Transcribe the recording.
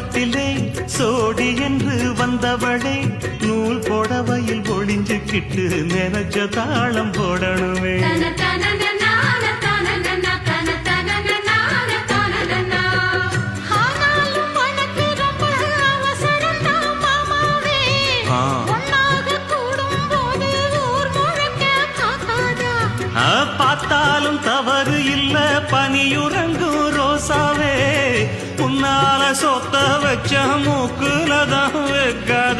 பக்கத்திலே சோடி என்று வந்தவளே நூல் போடவையில் ஒளிஞ்சுக்கிட்டு நினைச்ச தாளம் போடணுமே. பார்த்தாலும் தவறு இல்ல பனியுறங்கும் ரோசாவே உன்னால சொத்த வச்ச மூக்குலதான் வைக்காத